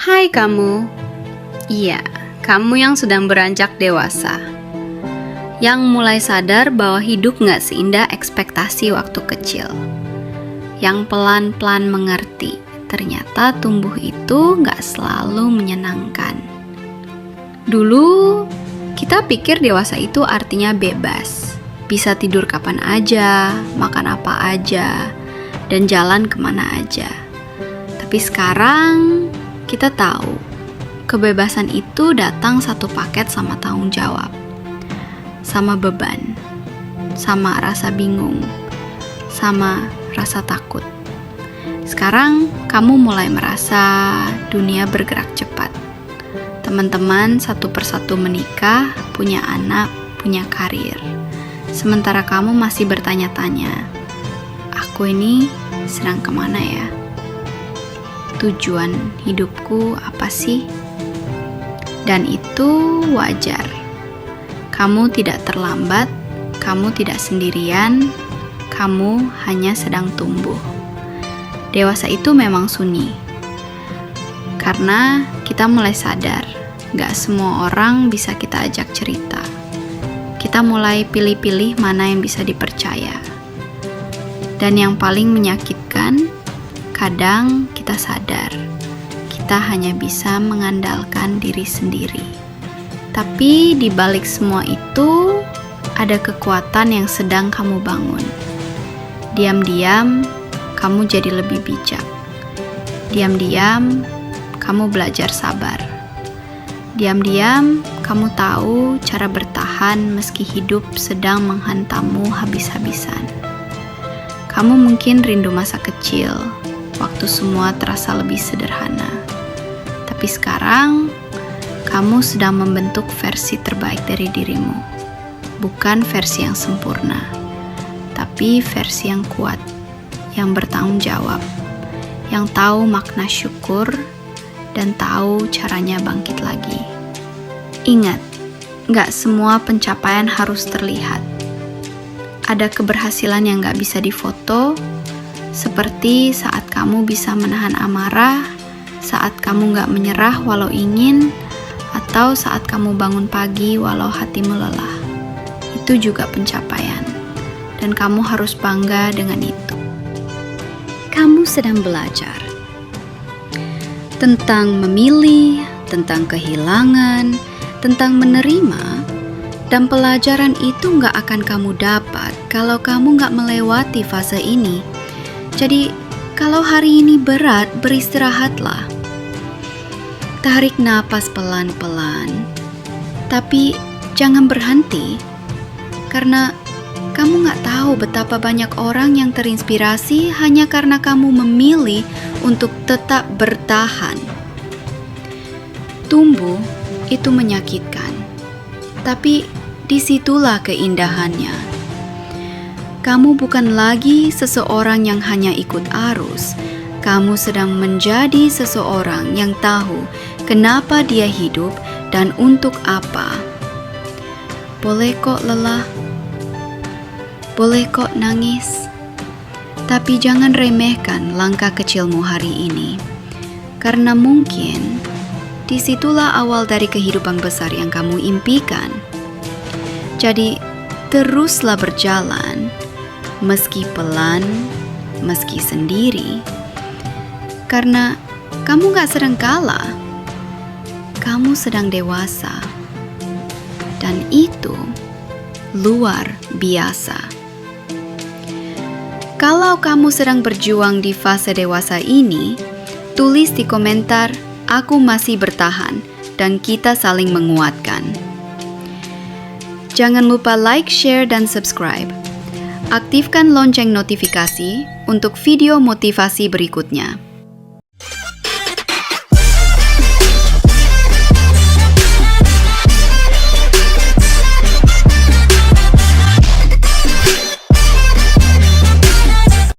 Hai kamu. Iya, kamu yang sedang beranjak dewasa. Yang mulai sadar bahwa hidup gak seindah ekspektasi waktu kecil. Yang pelan-pelan mengerti, ternyata tumbuh itu gak selalu menyenangkan. Dulu, kita pikir dewasa itu artinya bebas. Bisa tidur kapan aja, makan apa aja, dan jalan kemana aja. Tapi sekarang, kita tahu, kebebasan itu datang satu paket sama tanggung jawab, sama beban, sama rasa bingung, sama rasa takut. Sekarang kamu mulai merasa dunia bergerak cepat. Teman-teman satu persatu menikah, punya anak, punya karir. Sementara kamu masih bertanya-tanya, aku ini sedang kemana ya? Tujuan hidupku apa sih? Dan itu wajar. Kamu tidak terlambat, kamu tidak sendirian, kamu hanya sedang tumbuh. Dewasa itu memang sunyi. Karena kita mulai sadar, gak semua orang bisa kita ajak cerita. Kita mulai pilih-pilih mana yang bisa dipercaya. Dan yang paling menyakitkan, kadang kita sadar, kita hanya bisa mengandalkan diri sendiri. Tapi di balik semua itu, ada kekuatan yang sedang kamu bangun. Diam-diam, kamu jadi lebih bijak. Diam-diam, kamu belajar sabar. Diam-diam, kamu tahu cara bertahan meski hidup sedang menghantammu habis-habisan. Kamu mungkin rindu masa kecil, waktu semua terasa lebih sederhana. Tapi sekarang, kamu sedang membentuk versi terbaik dari dirimu. Bukan versi yang sempurna, tapi versi yang kuat, yang bertanggung jawab, yang tahu makna syukur, dan tahu caranya bangkit lagi. Ingat, gak semua pencapaian harus terlihat. Ada keberhasilan yang gak bisa difoto, seperti saat kamu bisa menahan amarah, saat kamu gak menyerah walau ingin, atau saat kamu bangun pagi walau hatimu lelah. Itu juga pencapaian, dan kamu harus bangga dengan itu. Kamu sedang belajar tentang memilih, tentang kehilangan, tentang menerima, dan pelajaran itu gak akan kamu dapat kalau kamu gak melewati fase ini. Jadi, kalau hari ini berat, beristirahatlah. Tarik napas pelan-pelan, tapi jangan berhenti. Karena kamu gak tahu betapa banyak orang yang terinspirasi hanya karena kamu memilih untuk tetap bertahan. Tumbuh itu menyakitkan, tapi disitulah keindahannya. Kamu bukan lagi seseorang yang hanya ikut arus. Kamu sedang menjadi seseorang yang tahu kenapa dia hidup dan untuk apa. Boleh kok lelah, boleh kok nangis, tapi jangan remehkan langkah kecilmu hari ini. Karena mungkin disitulah awal dari kehidupan besar yang kamu impikan. Jadi teruslah berjalan, meski pelan, meski sendiri, karena kamu gak sedang kalah, kamu sedang dewasa, dan itu luar biasa. Kalau kamu sedang berjuang di fase dewasa ini, tulis di komentar, aku masih bertahan, dan kita saling menguatkan. Jangan lupa like, share, dan subscribe. Aktifkan lonceng notifikasi untuk video motivasi berikutnya.